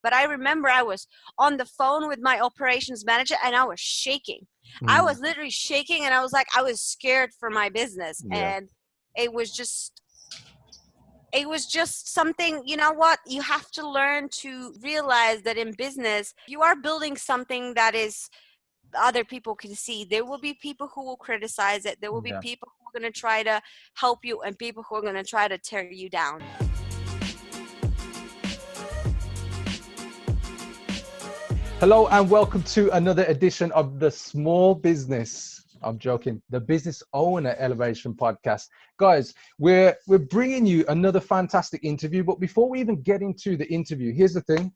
But I remember I was on the phone with my operations manager and I was shaking. I Mm, was literally shaking and I was like, I was scared for my business. yeah. And it was just, it was just something, you know what? You have to learn to realize that in business, you are building something that is other people can see. There will be people who will criticize it. There will be Yeah. people who are going to try to help you and people who are going to try to tear you down. Hello and welcome to another edition of the Small Business. I'm joking. The Business Owner Elevation Podcast. Guys, we're bringing you another fantastic interview. But before we even get into the interview, here's the thing.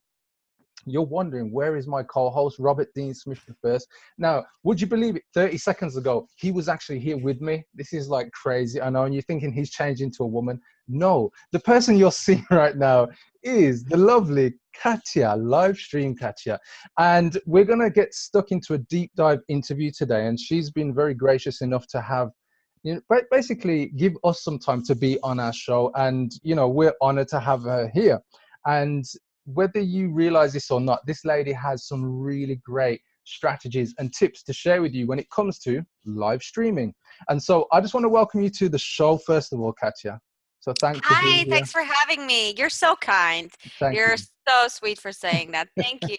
You're wondering, where is my co-host, Robert Dean Smith the First? Now, would you believe it? 30 seconds ago, he was actually here with me. This is like crazy, I know, and you're thinking he's changed into a woman. No, the person you're seeing right now is the lovely Katya, live stream Katya. And we're going to get stuck into a deep dive interview today. And she's been very gracious enough to have, basically give us some time to be on our show. And, we're honored to have her here. And whether you realize this or not, this lady has some really great strategies and tips to share with you when it comes to live streaming. And so I just want to welcome you to the show, first of all, Katya. So thanks for being Hi, here. thanks for having me. You're so kind. Thank You're you. so sweet for saying that. Thank you.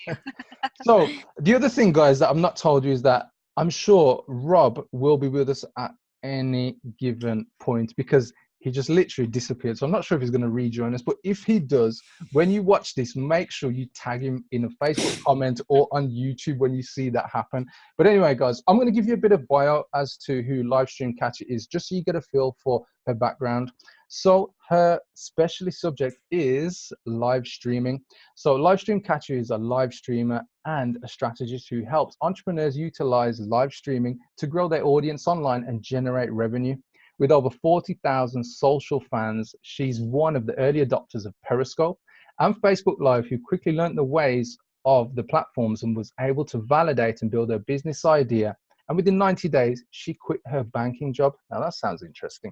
So the other thing, guys, that I'm not told you is that I'm sure Rob will be with us at any given point because he just literally disappeared. So I'm not sure if he's going to rejoin us, but if he does, when you watch this, make sure you tag him in a Facebook comment or on YouTube when you see that happen. But anyway, guys, I'm going to give you a bit of bio as to who Livestream Katya is, just so you get a feel for her background. So her specialist subject is live streaming. So Livestream Katya is a live streamer and a strategist who helps entrepreneurs utilize live streaming to grow their audience online and generate revenue. With over 40,000 social fans, she's one of the early adopters of Periscope and Facebook Live, who quickly learned the ways of the platforms and was able to validate and build her business idea. And within 90 days, she quit her banking job. Now that sounds interesting.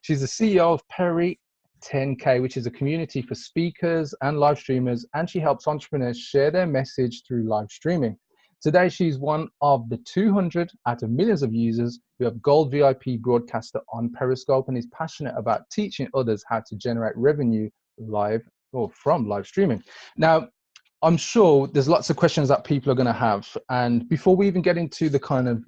She's the CEO of Perry 10K, which is a community for speakers and live streamers, and she helps entrepreneurs share their message through live streaming. Today, she's one of the 200 out of millions of users who have Gold VIP broadcaster on Periscope and is passionate about teaching others how to generate revenue live or from live streaming. Now, I'm sure there's lots of questions that people are going to have. And before we even get into the kind of,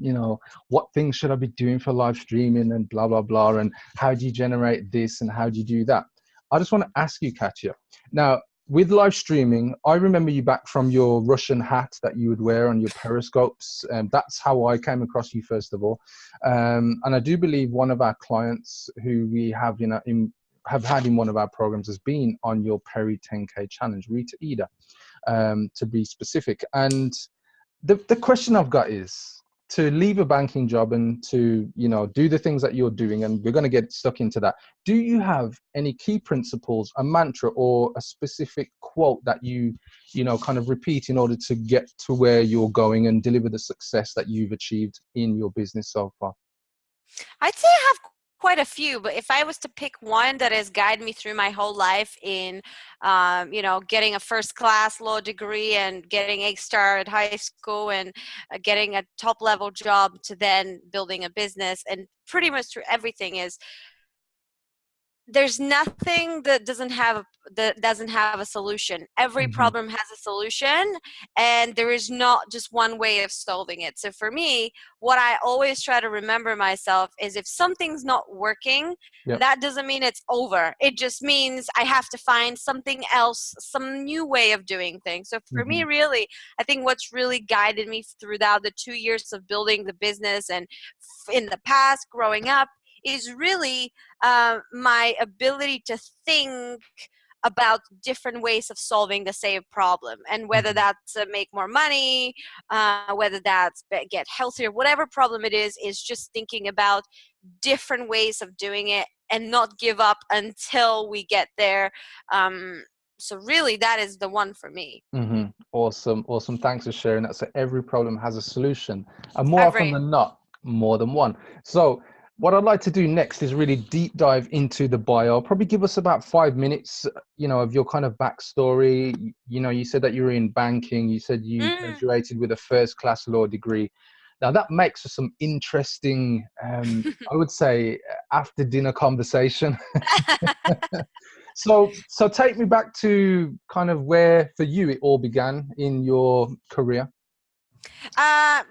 what things should I be doing for live streaming and blah, blah, blah, and how do you generate this and how do you do that? I just want to ask you, Katya. Now, with live streaming, I remember you back from your Russian hat that you would wear on your periscopes. And that's how I came across you, first of all. And I do believe one of our clients who we have, have had in one of our programs has been on your Perry 10K challenge, Rita Ida, to be specific. And the question I've got is, to leave a banking job and to do the things that you're doing, and we're going to get stuck into that, do you have any key principles, a mantra or a specific quote that you kind of repeat in order to get to where you're going and deliver the success that you've achieved in your business so far? I'd say I have quite a few, but if I was to pick one that has guided me through my whole life in, getting a first class law degree and getting A-star at high school and getting a top level job to then building a business and pretty much through everything, is there's nothing that doesn't have a solution. Every Hmm. problem has a solution, and there is not just one way of solving it. So for me, what I always try to remember myself is, if something's not working, Yeah. that doesn't mean it's over. It just means I have to find something else, some new way of doing things. So for me, Hmm. really, I think what's really guided me throughout the 2 years of building the business and in the past growing up is really my ability to think about different ways of solving the same problem, and whether Hmm. that's make more money, whether that's get healthier, whatever problem it is just thinking about different ways of doing it and not give up until we get there. So really, that is the one for me. Hmm. Awesome. Thanks for sharing that. So every problem has a solution, and more often Every than not, more than one. So What I'd like to do next is really deep dive into the bio. Probably give us about 5 minutes, of your kind of backstory. You said that you were in banking. You said you Mm. graduated with a first class law degree. Now that makes for some interesting, I would say, after dinner conversation. So take me back to kind of where for you it all began in your career.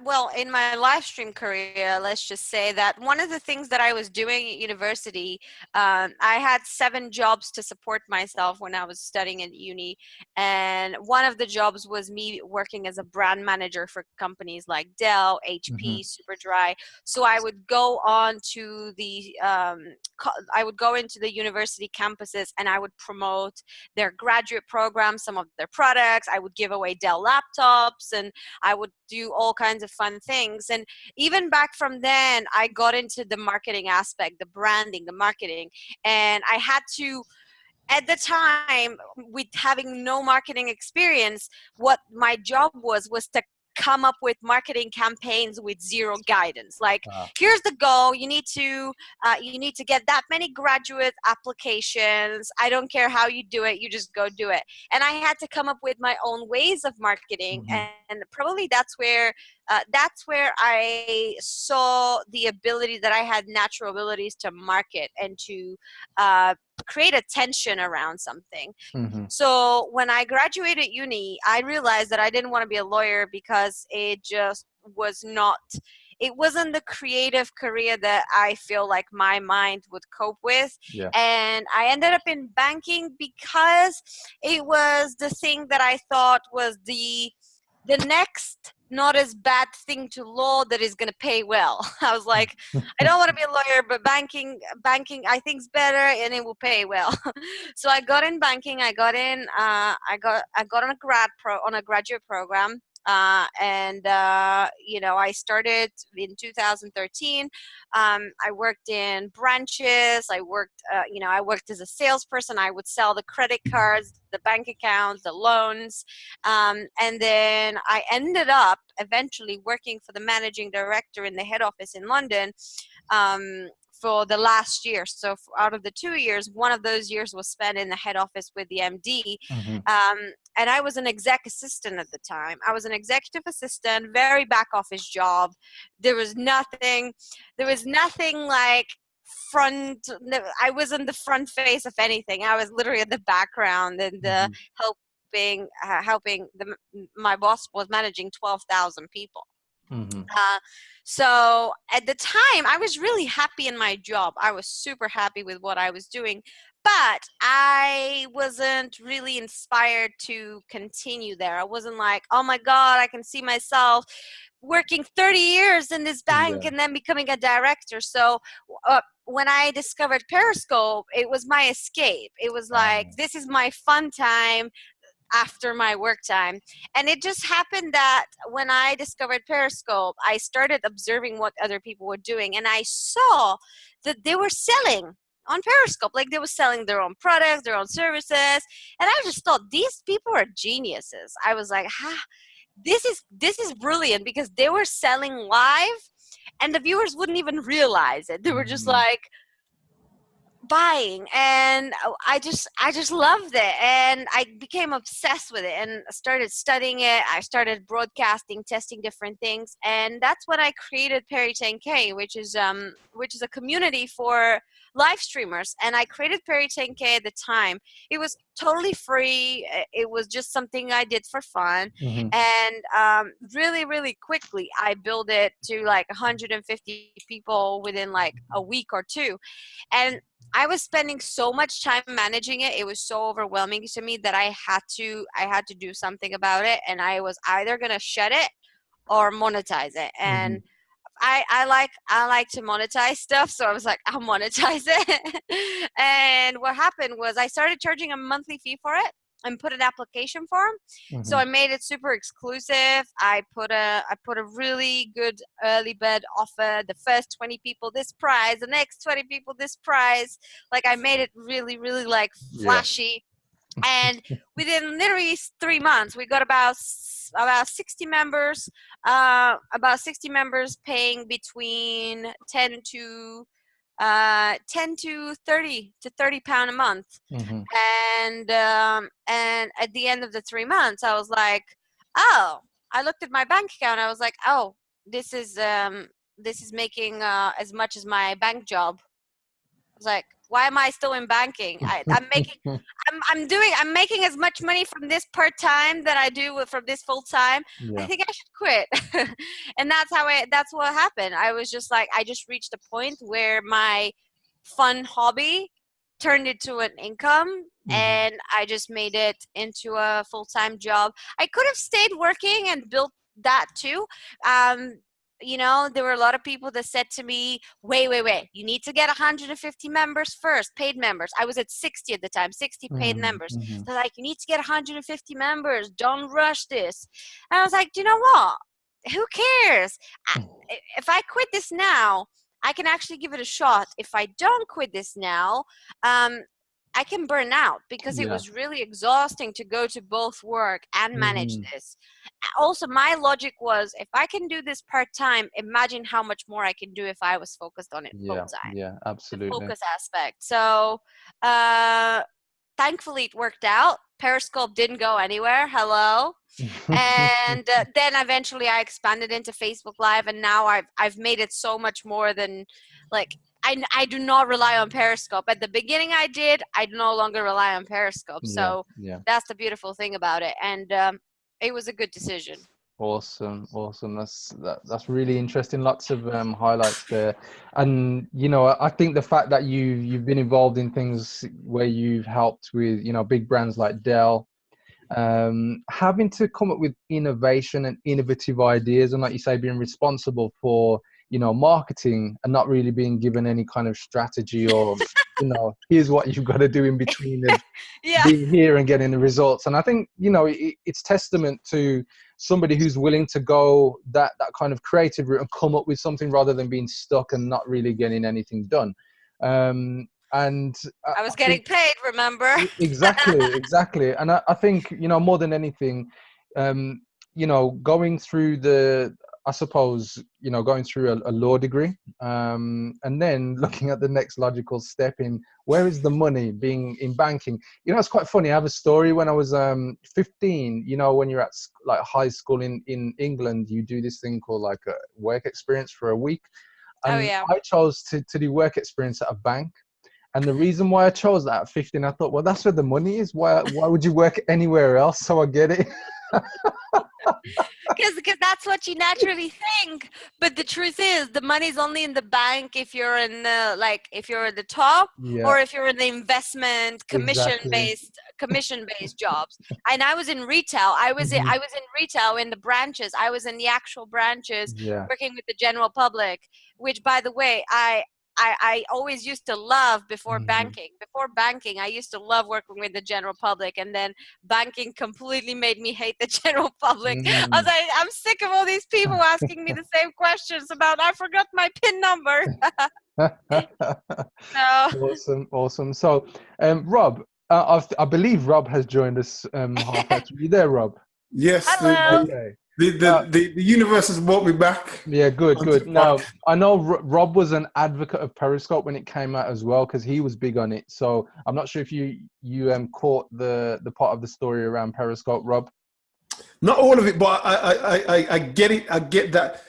Well, in my live stream career, let's just say that one of the things that I was doing at university, I had 7 jobs to support myself when I was studying at uni. And one of the jobs was me working as a brand manager for companies like Dell, Hmm. HP, Superdry. So I would go on to I would go into the university campuses and I would promote their graduate programs, some of their products. I would give away Dell laptops, and I would do all kinds of fun things. And even back from then, I got into the marketing aspect, the branding, the marketing. And I had to, at the time, with having no marketing experience, what my job was to come up with marketing campaigns with zero guidance. Like, Ah. here's the goal: you need to get that many graduate applications. I don't care how you do it, you just go do it. And I had to come up with my own ways of marketing. Hmm. And probably that's where I saw the ability that I had, natural abilities to market and to create attention around something. Hmm. So when I graduated uni, I realized that I didn't want to be a lawyer because it just it wasn't the creative career that I feel like my mind would cope with. Yeah. And I ended up in banking because it was the thing that I thought was the next not as bad thing to law that is going to pay well. I was like, I don't want to be a lawyer, but banking I think is better and it will pay well. So I got in banking. I got on a graduate program. I started in 2013. I worked in branches. I worked as a salesperson. I would sell the credit cards, the bank accounts, the loans. And then I ended up eventually working for the managing director in the head office in London for the last year. So out of the 2 years, one of those years was spent in the head office with the MD. Hmm. And I was an exec assistant at the time. I was an executive assistant, very back office job. There was nothing. There was nothing like front. I wasn't the front face of anything. I was literally at the background and Hmm. helping my boss was managing 12,000 people. Hmm. uh, so at the time I was really happy in my job. I was super happy with what I was doing, but I wasn't really inspired to continue there. I wasn't like, oh my god, I can see myself working 30 years in this bank Yeah. and then becoming a director. So when I discovered Periscope, it was my escape. It was like, Um, this is my fun time after my work time. And it just happened that when I discovered Periscope, I started observing what other people were doing, and I saw that they were selling on Periscope. Like, they were selling their own products, their own services. And I just thought, these people are geniuses. I was like, this is brilliant, because they were selling live and the viewers wouldn't even realize it. They were just mm, like buying. And I just loved it, and I became obsessed with it and started studying it. I started broadcasting, testing different things, and that's when I created Perry 10K, which is a community for live streamers. And I created Perry 10K at the time. It was totally free. It was just something I did for fun. mhm, And really, really quickly I built it to like 150 people within like a week or two. And I was spending so much time managing it. It was so overwhelming to me that I had to do something about it, and I was either going to shut it or monetize it. mhm, And I like to monetize stuff, so I was like, I'll monetize it. And what happened was I started charging a monthly fee for it and put an application form. So mhm. I made it super exclusive. I put a really good early bird offer. The first 20 people this price, the next 20 people this price. Like, I made it really, really like Yeah. flashy. And within literally 3 months, we got about 60 members, paying between 10 to 10 to 30 pound a month. Mm-hmm. And at the end of the 3 months, I was like, oh, I looked at my bank account. I was like, oh, this is making as much as my bank job. I was like, why am I still in banking? I'm making as much money from this part time that I do from this full time. I Yeah. think I should quit. And that's what happened. I was just like, I just reached a point where my fun hobby turned into an income, Mm-hmm. and I just made it into a full-time job. I could have stayed working and built that too. um, there were a lot of people that said to me, wait, you need to get 150 members first, paid members. I was at 60 at the time, 60 paid members. Mm-hmm. They're like, you need to get 150 members, don't rush this. And I was like, do you know what, who cares? If I quit this now, I can actually give it a shot. If I don't quit this now, um, I can burn out, because it Yeah. was really exhausting to go to both work and manage Mm-hmm. this. Also, my logic was, if I can do this part time, imagine how much more I can do if I was focused on it full Yeah. time. Yeah. The Absolutely. focus aspect. So, uh, thankfully, it worked out. Periscope didn't go anywhere. Hello. And then eventually I expanded into Facebook Live, and now I've made it so much more than, like, I do not rely on Periscope. At the beginning I did. I no longer rely on Periscope. Yeah. So Yeah. that's the beautiful thing about it, and it was a good decision. Awesome, awesome. That's really interesting. Lots of highlights there, and I think the fact that you've been involved in things where you've helped with big brands like Dell, having to come up with innovation and innovative ideas, and like you say, being responsible for marketing and not really being given any kind of strategy or here's what you've got to do in between of Yeah. being here and getting the results. And I think it's testament to somebody who's willing to go that kind of creative route and come up with something rather than being stuck and not really getting anything done. And I I was getting think paid, remember? exactly. And I think more than anything, going through I suppose going through a law degree, and then looking at the next logical step in where is the money being in banking. It's quite funny. I have a story. When I was 15, when you're at like high school in England, you do this thing called like a work experience for a week, Oh and yeah. I chose to do work experience at a bank. And the reason why I chose that at 15, I thought, well, that's where the money is. Why would you work anywhere else? So I get it. Because that's what you naturally think, but the truth is the money's only in the bank if you're in the, like, if you're at the top, Yeah, or if you're in the investment exactly. commission based jobs. And I was in retail. Hmm. I was in retail in the branches. I was in the actual branches, Yeah. working with the general public, which, by the way, I always used to love before Hmm. banking. Before banking, I used to love working with the general public, and then banking completely made me hate the general public. I was Mm. like, I'm sick of all these people asking me the same questions about, I forgot my PIN number. So, Awesome, awesome. So, Rob, I believe Rob has joined us halfway through. You there, Rob? Yes, hello. Okay. the universe has brought me back Yeah, good, onto good. the Now, podcast. I know Rob was an advocate of Periscope when it came out as well, because he was big on it. So I'm not sure if you caught the part of the story around Periscope, Rob. Not all of it, but I get it. I get that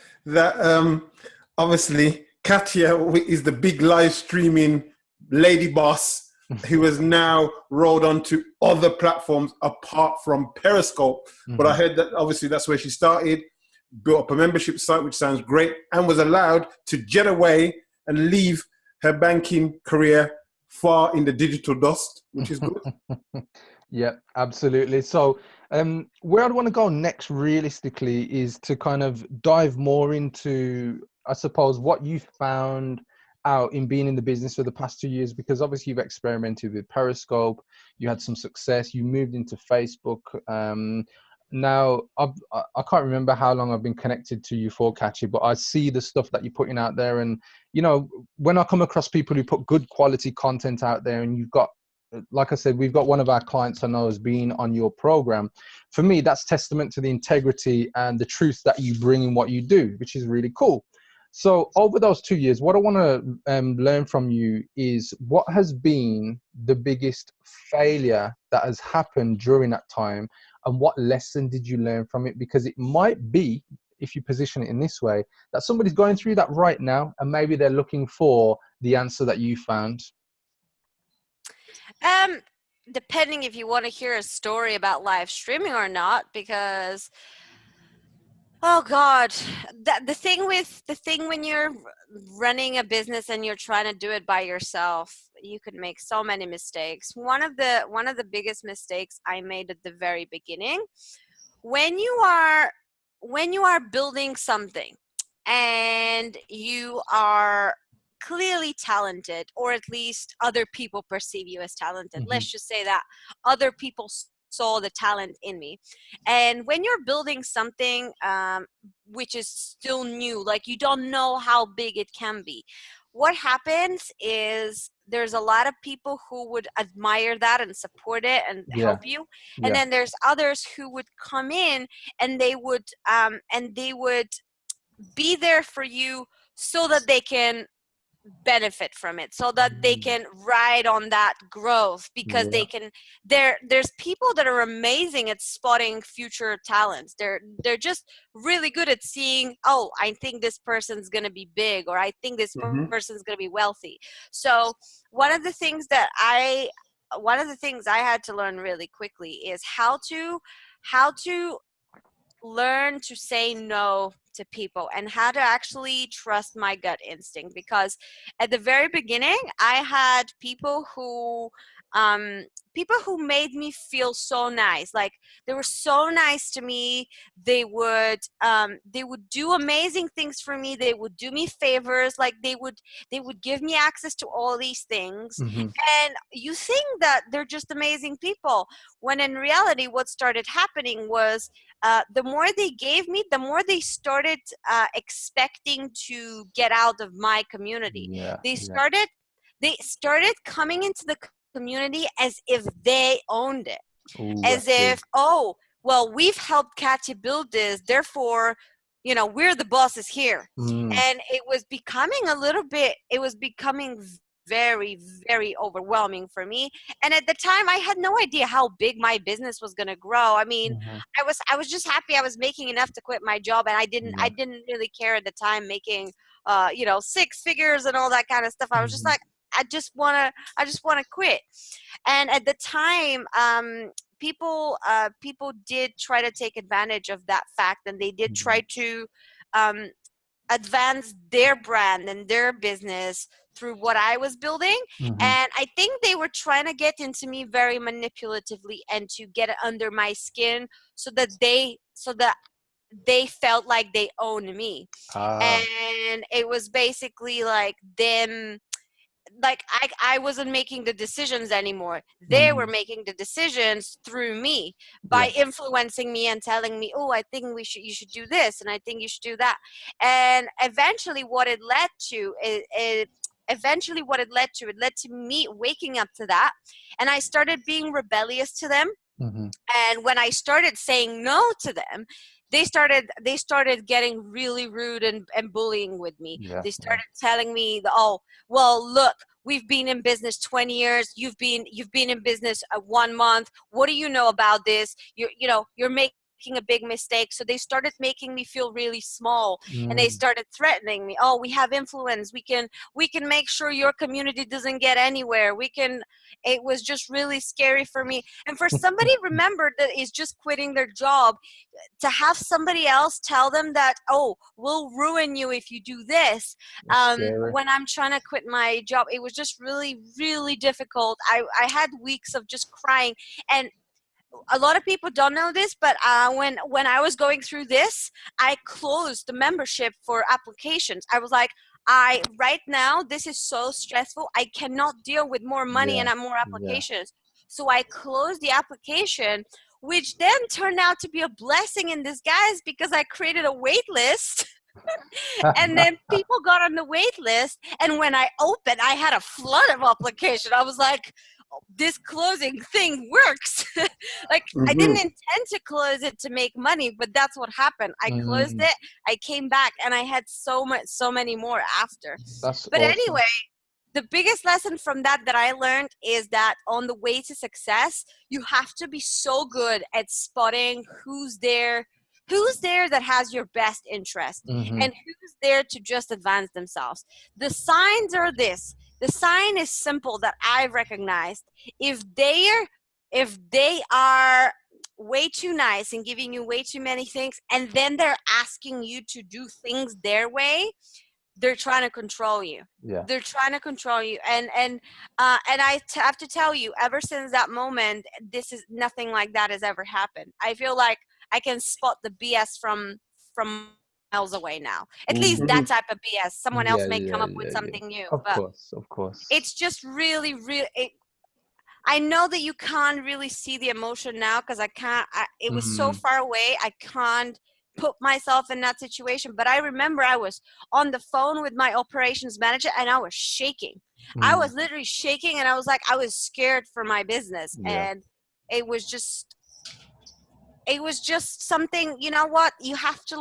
obviously Katya is the big live streaming lady boss who has now rolled onto other platforms apart from Periscope. But I Hmm. heard that obviously that's where she started, built up a membership site, which sounds great, and was allowed to jet away and leave her banking career far in the digital dust, which is good. Yeah, absolutely. So, where I'd want to go next, realistically, is to kind of dive more into, I suppose, what you found out in being in the business for the past 2 years, because obviously you've experimented with Periscope, you had some success, you moved into Facebook. Now, I can't remember how long I've been connected to you for, Katya, but I see the stuff that you're putting out there. And, when I come across people who put good quality content out there, and you've got, like I said, we've got one of our clients I know has been on your program. For me, that's testament to the integrity and the truth that you bring in what you do, which is really cool. So over those 2 years, what I want to learn from you is what has been the biggest failure that has happened during that time, and what lesson did you learn from it? Because it might be, if you position it in this way, that somebody's going through that right now, and maybe they're looking for the answer that you found. Um, Depending if you want to hear a story about live streaming or not, because oh God, the thing when you're running a business and you're trying to do it by yourself, you could make so many mistakes. One of the biggest mistakes I made at the very beginning, when you are building something and you are clearly talented, or at least other people perceive you as talented, Hmm. let's just say that other people saw the talent in me. And when you're building something which is still new, like you don't know how big it can be, what happens is there's a lot of people who would admire that and support it and Yeah, help you, and yeah. then there's others who would come in and they would be there for you so that they can benefit from it, so that they Mm. can ride on that growth, because Yeah. they can there's people that are amazing at spotting future talents. They're just really good at seeing, oh, I think this person's going to be big, or I think this Hmm. person's going to be wealthy. So one of the things that I one of the things I had to learn really quickly is how to learn to say no to people, and how to actually trust my gut instinct. Because at the very beginning, I had um people who made me feel so nice. Like, they were so nice to me. They would do amazing things for me. They would do me favors. Like, they would give me access to all these things. Hmm. And you think that they're just amazing people, when in reality what started happening was, the more they gave me, the more they started expecting to get out of my community. Yeah, They yeah. started they started coming into the community as if they owned it, Oh, I as see. if, oh, well, we've helped Katya build this, therefore, we're the bosses here. Mm. And it was becoming very, very overwhelming for me. And at the time, I had no idea how big my business was going to grow. I mean, Hmm. I was just happy I was making enough to quit my job, and I Yeah. didn't really care at the time, making six figures and all that kind of stuff. I was just Hmm. like, I just want to quit. And at the time, people did try to take advantage of that fact, and they did try to um, advance their brand and their business through what I was building. Hmm. And I think they were trying to get into me very manipulatively, and to get under my skin, so that they felt like they owned me. Ah. And it was basically like them, like I wasn't making the decisions anymore. They were Hmm. making the decisions through me, Yeah. by influencing me and telling me, oh, I think you should do this, and I think you should do that. And eventually what it led to it led to me waking up to that, and I started being rebellious to them. Hmm. And when I started saying no to them, they started getting really rude and bullying with me. Yeah. They Yeah. started telling me, oh, well, look, we've been in business 20 years. You've been in business 1 month. What do you know about this? You're making a big mistake. So they started making me feel really small, and they Mm. started threatening me. Oh, we have influence. We can make sure your community doesn't get anywhere. It was just really scary for me. And for somebody, remember, that is just quitting their job, to have somebody else tell them that, oh, we'll ruin you if you do this, That's scary. when I'm trying to quit my job, it was just really, really difficult. I had weeks of just crying. And a lot of people don't know this, but when I was going through this, I closed the membership for applications. I was like, I right now, this is so stressful. I cannot deal with more money Yeah. and more Yeah. applications. So I closed the application, which then turned out to be a blessing in disguise, because I created a wait list. And then people got on the wait list, and when I opened, I had a flood of application. I was like, this closing thing works. Like I didn't intend to close it to make money, but that's what happened. I closed it, I came back, and I had so many more after. That's But awesome. anyway, the biggest lesson from that I learned is that on the way to success, you have to be so good at spotting who's there that has your best interest, and who's there to just advance themselves. The signs are this. The sign is simple that I've recognized. If they are way too nice and giving you way too many things, and then they're asking you to do things their way, they're trying to control you. Yeah. They're trying to control you. And have to tell you, ever since that moment, this is nothing like that has ever happened. I feel like I can spot the BS from miles away now. At least that type of BS. Someone else may come up with something new. Of But course. it's just really, I know that you can't really see the emotion now because it was so far away. I can't put myself in that situation. But I remember I was on the phone with my operations manager and I was shaking. I was literally shaking, and I was like, I was scared for my business. Yeah. And it was just something, you know what? You have to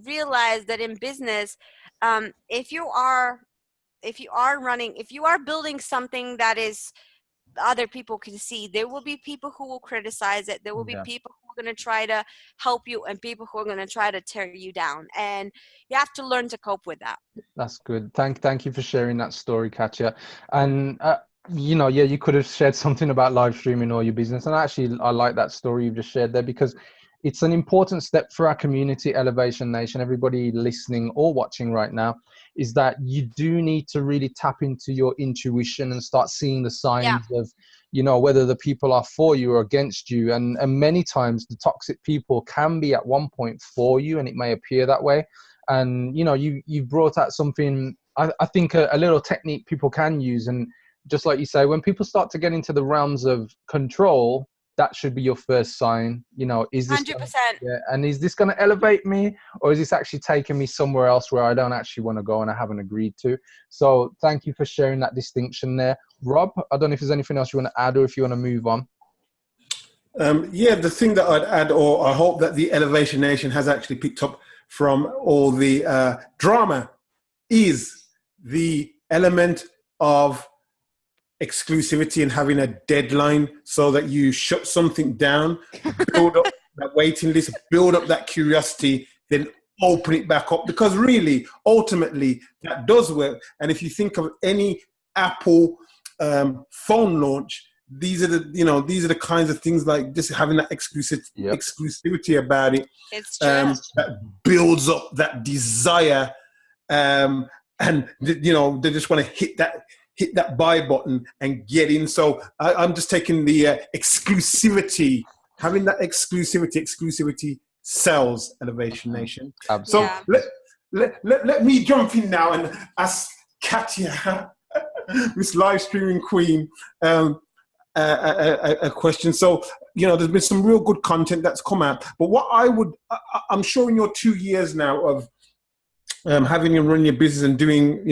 realize that in business, if you are building something that is other people can see, there will be people who will criticize it. There will be people who are going to try to help you, and people who are going to try to tear you down, and you have to learn to cope with that. That's good. Thank you for sharing that story, Katya. And you could have shared something about live streaming or your business. And actually, I like that story you've just shared there, because it's an important step for our community, Elevation Nation, everybody listening or watching right now, is that you do need to really tap into your intuition and start seeing the signs of, whether the people are for you or against you. And many times the toxic people can be at one point for you, and it may appear that way. And, you brought out something, I think a little technique people can use. And just like you say, when people start to get into the realms of control, that should be your first sign. Is this 100%. and is this going to elevate me, or is this actually taking me somewhere else where I don't actually want to go and I haven't agreed to? So thank you for sharing that distinction there. Rob, I don't know if there's anything else you want to add, or if you want to move on. The thing that I'd add, or I hope that the Elevation Nation has actually picked up from all the drama, is the element of exclusivity and having a deadline, so that you shut something down, build up that waiting list, build up that curiosity, then open it back up. Because really, ultimately, that does work. And if you think of any Apple phone launch, these are the kinds of things, like just having that exclusivity about it. It's true. That builds up that desire, and they just want to hit that buy button and get in. So I'm just taking the exclusivity, having that exclusivity sells, Elevation Nation. Absolutely. So let me jump in now and ask Katya, this live streaming queen, a question. So, there's been some real good content that's come out, but I'm sure in your 2 years now of having you run your business and doing,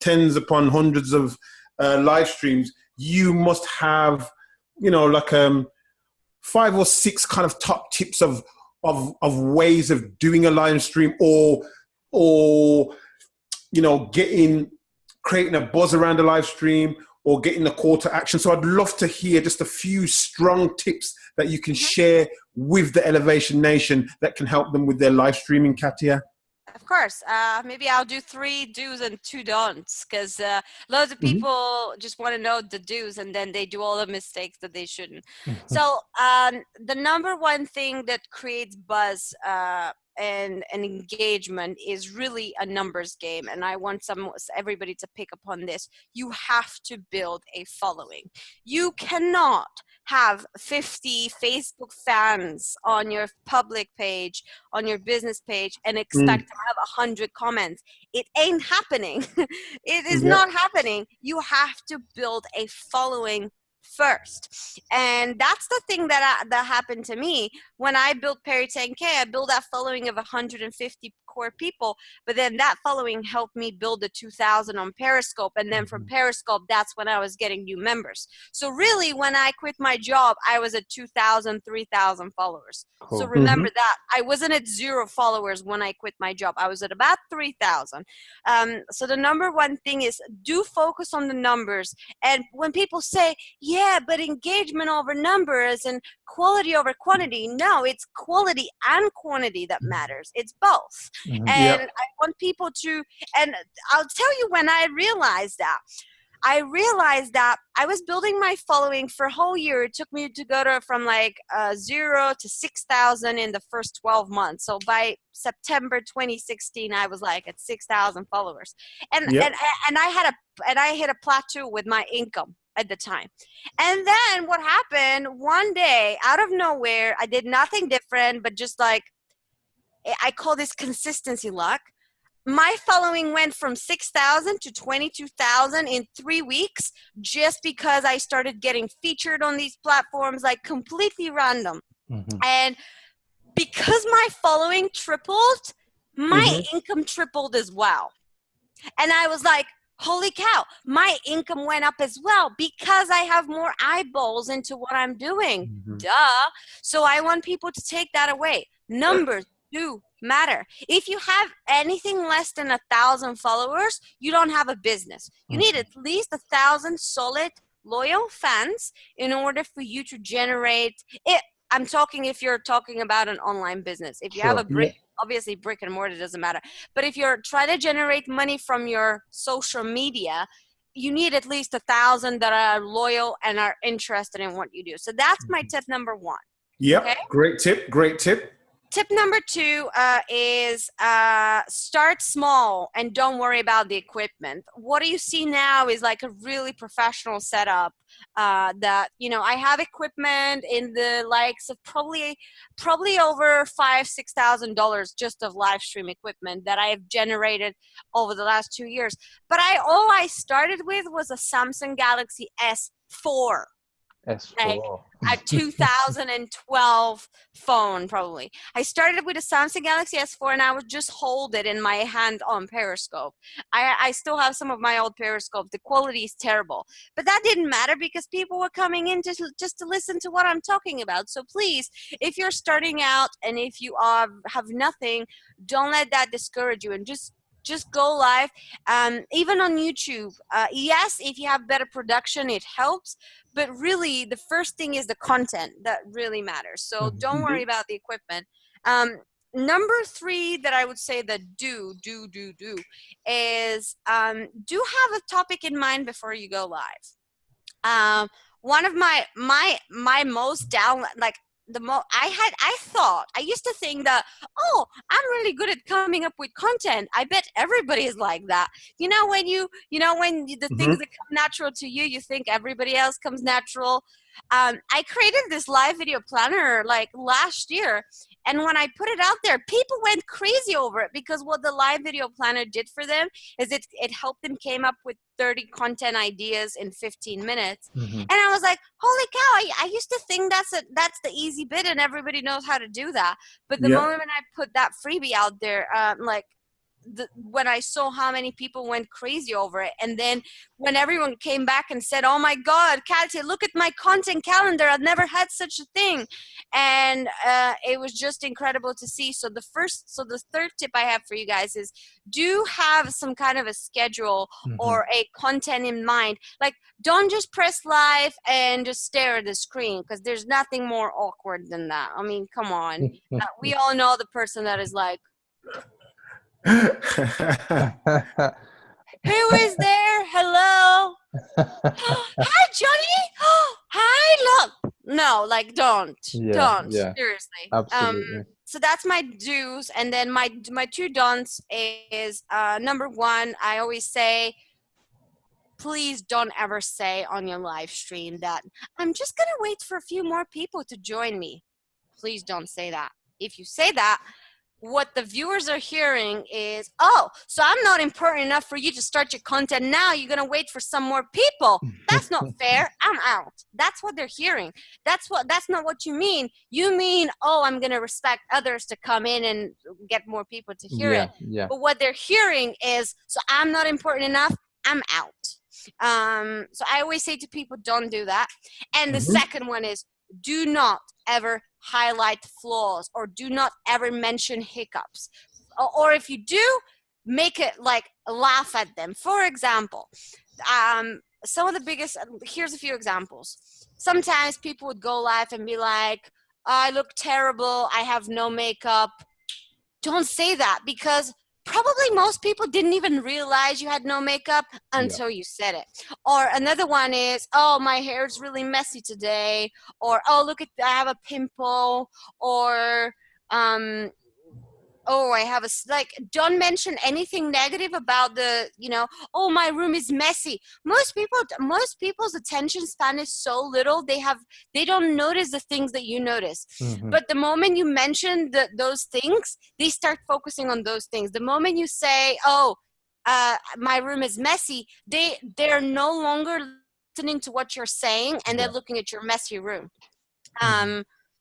tens upon hundreds of live streams, you must have, like 5 or 6 kind of top tips of ways of doing a live stream, or creating a buzz around a live stream, or getting a call to action. So I'd love to hear just a few strong tips that you can share with the Elevation Nation that can help them with their live streaming, Katya. Of course. Maybe I'll do 3 do's and 2 don'ts, because loads of people just want to know the do's, and then they do all the mistakes that they shouldn't. So the number one thing that creates buzz and engagement is really a numbers game. And I want everybody to pick up on this. You have to build a following. You cannot have 50 Facebook fans on your public page, on your business page, and expect to have 100 comments. It ain't happening. It is not happening. You have to build a following first. And that's the thing that happened to me when I built Perry 10K. I built that following of 150 core people, but then that following helped me build the 2000 on Periscope, and then from Periscope, that's when I was getting new members. So really, when I quit my job, I was at 2,000, 3,000 followers. Cool. So remember that I wasn't at 0 followers when I quit my job. I was at about 3,000. So the number one thing is, do focus on the numbers. And when people say, yeah, but engagement over numbers and quality over quantity, no, it's quality and quantity that matters. It's both. And I want people to, and I'll tell you when I realized that. I realized that I was building my following for a whole year. It took me to go from like 0 to 6,000 in the first 12 months. So by September 2016, I was like at 6,000 followers, and I hit a plateau with my income at the time. And then what happened one day, out of nowhere, I did nothing different, but just like, I call this consistency luck. My following went from 6,000 to 22,000 in 3 weeks, just because I started getting featured on these platforms, like completely random. And because my following tripled, my income tripled as well. And I was like, holy cow, my income went up as well because I have more eyeballs into what I'm doing. Duh. So I want people to take that away. Numbers do matter. If you have anything less than 1,000 followers, you don't have a business. You need at least 1,000 solid, loyal fans in order for you to generate it. I'm talking if you're talking about an online business. If you have a obviously brick and mortar doesn't matter. But if you're trying to generate money from your social media, you need at least 1,000 that are loyal and are interested in what you do. So that's my tip number one. Yep. Okay? Great tip. Great tip. Tip number two is start small and don't worry about the equipment. What you see now is like a really professional setup that, you know, I have equipment in the likes of probably over $5,000-$6,000 just of live stream equipment that I have generated over the last 2 years. But all I started with was a Samsung Galaxy S4. Like a 2012 phone, probably. I started with a Samsung Galaxy S4, and I would just hold it in my hand on Periscope. I still have some of my old Periscope. The quality is terrible, but that didn't matter because people were coming in just to listen to what I'm talking about. So please, if you're starting out and if you have nothing, don't let that discourage you, and just go live. Even on YouTube, yes, if you have better production, it helps. But really, the first thing is the content that really matters. So don't worry about the equipment. Number three that I would say that do is do have a topic in mind before you go live. One of my most down, like, I used to think that, oh, I'm really good at coming up with content. I bet everybody is like that. When the things that come natural to you, you think everybody else comes natural. I created this live video planner like last year. And when I put it out there, people went crazy over it because what the live video planner did for them is it helped them came up with 30 content ideas in 15 minutes. And I was like, holy cow, I used to think that's the easy bit and everybody knows how to do that. But the moment I put that freebie out there, when I saw how many people went crazy over it, and then when everyone came back and said, oh my God, Katya, look at my content calendar, I've never had such a thing. And it was just incredible to see. So the third tip I have for you guys is do have some kind of a schedule or a content in mind. Like, don't just press live and just stare at the screen, because there's nothing more awkward than that. I mean, come on. We all know the person that is like, who is there? Hello. Hi, Johnny. Hi, look. No, like, don't. Seriously. Absolutely. So that's my do's, and then my two don'ts is number one. I always say, please don't ever say on your live stream that I'm just gonna wait for a few more people to join me. Please don't say that. If you say that, what the viewers are hearing is, oh, so I'm not important enough for you to start your content now. You're going to wait for some more people. That's not fair. I'm out. That's what they're hearing. That's not what you mean. You mean, oh, I'm going to respect others to come in and get more people to hear it. Yeah. But what they're hearing is, so I'm not important enough. I'm out. So I always say to people, don't do that. And the second one is, do not ever highlight flaws, or do not ever mention hiccups. Or if you do, make it like laugh at them. For example, some of the biggest, here's a few examples. Sometimes people would go live and be like, I look terrible, I have no makeup. Don't say that, because probably most people didn't even realize you had no makeup until you said it. Or another one is, oh, my hair's really messy today. Or, oh, look at, I have a pimple. Or, oh, I have like, don't mention anything negative about the, oh, my room is messy. Most people's attention span is so little, they don't notice the things that you notice. But the moment you mention those things, they start focusing on those things. The moment you say, oh, my room is messy, they're no longer listening to what you're saying, and they're looking at your messy room.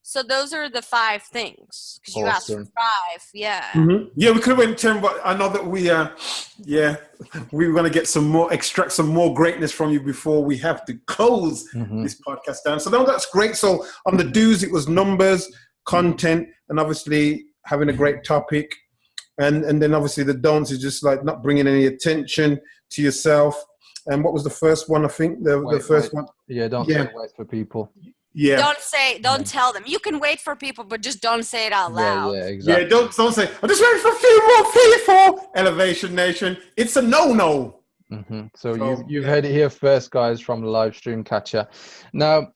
So those are the 5 things, because you asked for 5. Yeah. Yeah, we could have went 10, but I know that we were going to extract some more greatness from you before we have to close this podcast down. So that's great. So on the do's, it was numbers, content, and obviously having a great topic. And then obviously the don'ts is just like not bringing any attention to yourself. And what was the first one? I think the first one. Yeah, don't say wait for people. Yeah. Don't tell them. You can wait for people, but just don't say it out loud. Yeah, exactly. Yeah, don't say, I'm just waiting for a few more people. Elevation Nation, it's a no-no. So you've heard it here first, guys, from the live stream, Katya. Now,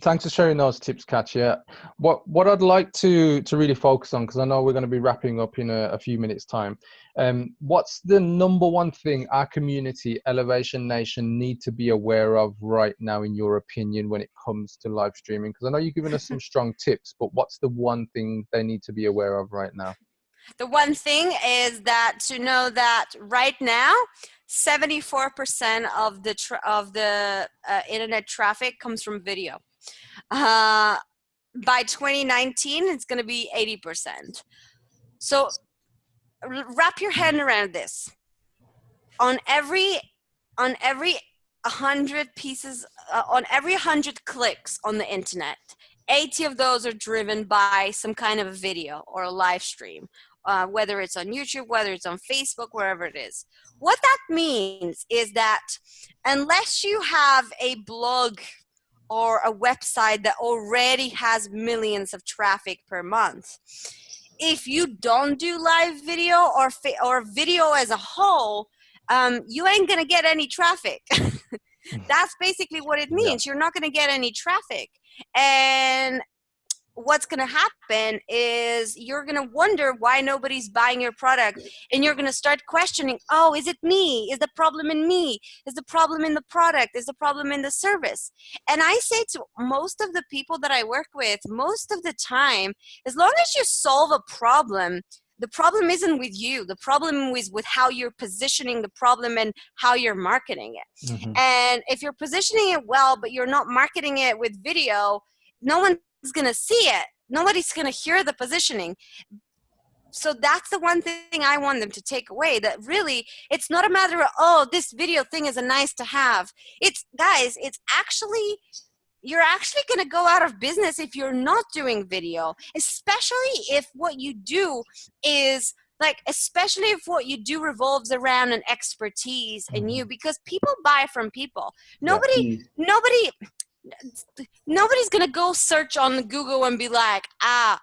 thanks for sharing those tips, Katya. What I'd like to really focus on, because I know we're going to be wrapping up in a few minutes' time. What's the number one thing our community, Elevation Nation, need to be aware of right now, in your opinion, when it comes to live streaming? Because I know you've given us some strong tips, but what's the one thing they need to be aware of right now? The one thing is that to know that right now, 74% of the internet traffic comes from video. By 2019, it's going to be 80%. So wrap your head around this. On every 100 pieces, on every 100 clicks on the internet, 80 of those are driven by some kind of a video or a live stream, whether it's on YouTube, whether it's on Facebook, wherever it is. What that means is that unless you have a blog or a website that already has millions of traffic per month, if you don't do live video or video as a whole, you ain't gonna get any traffic. That's basically what it means. You're not gonna get any traffic. And what's going to happen is you're going to wonder why nobody's buying your product, and you're going to start questioning, oh, is it me? Is the problem in me? Is the problem in the product? Is the problem in the service? And I say to most of the people that I work with, most of the time, as long as you solve a problem, the problem isn't with you. The problem is with how you're positioning the problem and how you're marketing it. And if you're positioning it well, but you're not marketing it with video, no one's going to see it. Nobody's going to hear the positioning. So that's the one thing I want them to take away, that really it's not a matter of, oh, this video thing is a nice to have. It's, guys, it's actually, you're actually going to go out of business if you're not doing video, especially if what you do is especially if what you do revolves around an expertise in you, because people buy from people. Nobody's going to go search on Google and be like,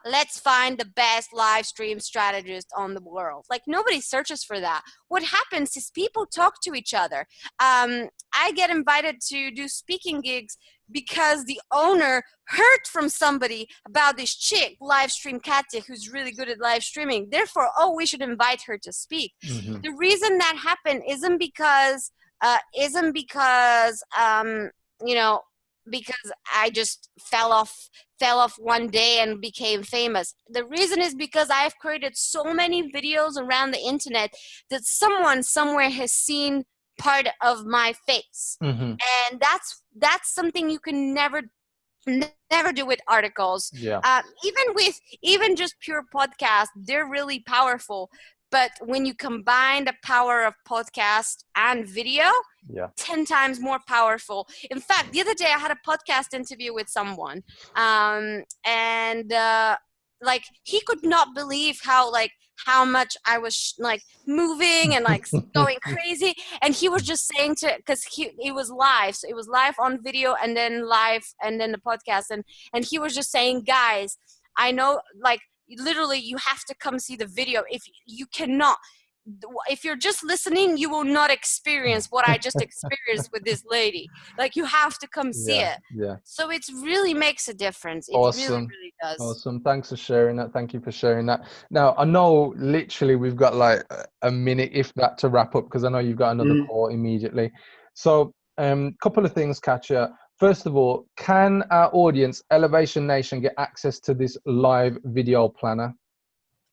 let's find the best live stream strategist on the world. Nobody searches for that. What happens is people talk to each other. I get invited to do speaking gigs because the owner heard from somebody about this chick, live stream Katya, who's really good at live streaming. Therefore, we should invite her to speak. The reason that happened isn't because because I just fell off one day and became famous. The reason is because I've created so many videos around the internet that someone somewhere has seen part of my face. Mm-hmm. And that's something you can never do with articles. Yeah. Even just pure podcast, they're really powerful. But when you combine the power of podcast and video, Yeah. 10 times more powerful. In fact, the other day I had a podcast interview with someone, and like he could not believe how much I was like moving and like going crazy. And he was just saying because it was live, so it was live on video and then the podcast, and he was just saying, guys, I know, like, literally you have to come see the video. If you're just listening, you will not experience what I just experienced with this lady. Like, you have to come see it. Yeah. So it really makes a difference. It Awesome. really does. Awesome. Thanks for sharing that. Thank you for sharing that. Now, I know literally we've got like a minute, if that, to wrap up, because I know you've got another call immediately. So, couple of things, Katya. First of all, can our audience, Elevation Nation, get access to this live video planner?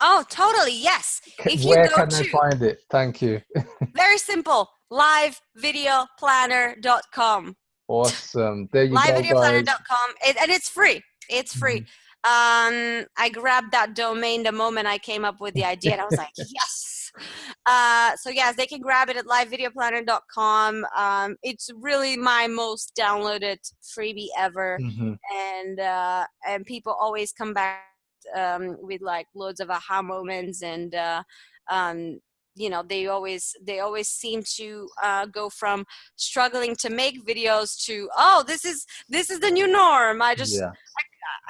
Oh, totally. Yes. Where can they find it? Thank you. Very simple. livevideoplanner.com. Awesome. There you go, guys. livevideoplanner.com. And it's free. It's free. I grabbed that domain the moment I came up with the idea, and I was like, yes. So yes, they can grab it at livevideoplanner.com. It's really my most downloaded freebie ever. And people always come back with like loads of aha moments, and you know, they always seem to go from struggling to make videos to, oh, this is the new norm.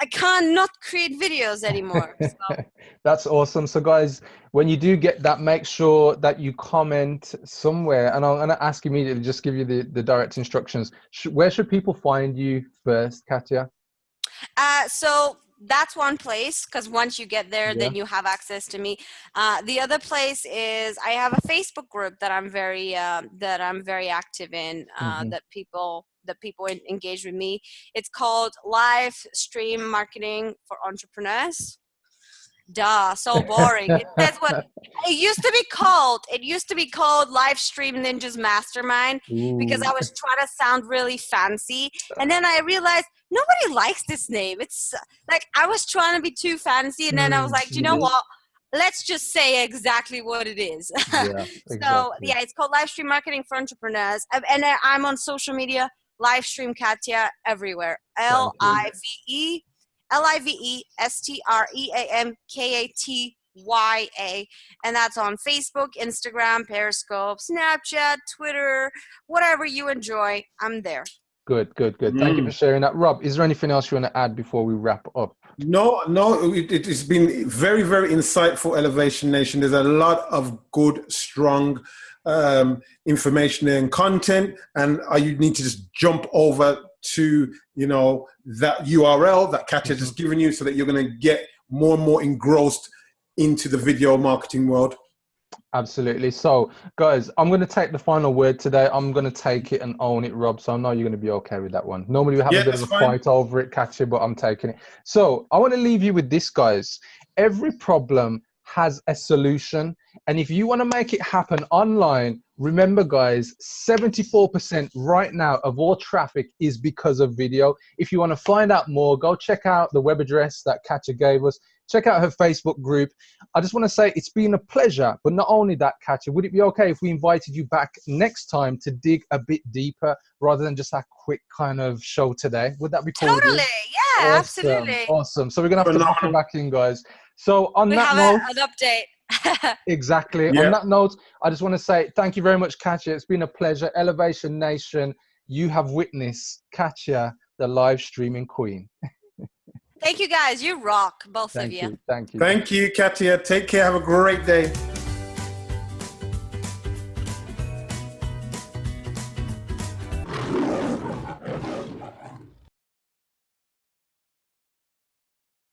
I can't not create videos anymore. So. That's awesome. So guys, when you do get that, make sure that you comment somewhere, and I'm going to ask immediately, just give you the direct instructions. Where should people find you first, Katya? So that's one place, because once you get there, then you have access to me. The other place is I have a Facebook group that I'm very active in. That people engage with me. It's called Live Stream Marketing for Entrepreneurs. Duh, so boring. That's what it used to be called. It used to be called Live Stream Ninjas Mastermind, because I was trying to sound really fancy, and then I realized nobody likes this name. It's like I was trying to be too fancy, and then I was like, you know what? Let's just say exactly what it is. So yeah, it's called Live Stream Marketing for Entrepreneurs, and I'm on social media. Live Stream Katya everywhere. LiveEStreamKatya, and that's on Facebook, Instagram, Periscope, Snapchat, Twitter, whatever you enjoy, I'm there. Good. Thank you for sharing that. Rob, is there anything else you want to add before we wrap up? No, it has been very, very insightful, Elevation Nation. There's a lot of good, strong information and content, and you need to just jump over to, you know, that URL that Katya just given you, so that you're going to get more and more engrossed into the video marketing world. Absolutely. So guys, I'm going to take the final word today. I'm going to take it and own it, Rob. So I know you're going to be okay with that one. Normally we have a bit of a fight over it, Katya, but I'm taking it. So I want to leave you with this, guys. Every problem has a solution. And if you want to make it happen online, remember, guys, 74% right now of all traffic is because of video. If you want to find out more, go check out the web address that Katya gave us. Check out her Facebook group. I just want to say it's been a pleasure. But not only that, Katya, would it be okay if we invited you back next time to dig a bit deeper rather than just a quick kind of show today? Would that be cool? Totally. Yeah, awesome. Absolutely. Awesome. So we're going to have to pop it back in, guys. So on that note, an update. Exactly. On that note, I just want to say thank you very much, Katya. It's been a pleasure. Elevation Nation, you have witnessed Katya, the live streaming queen. Thank you, guys. You rock, both of you. Thank you. Thank you, Katya. Take care. Have a great day.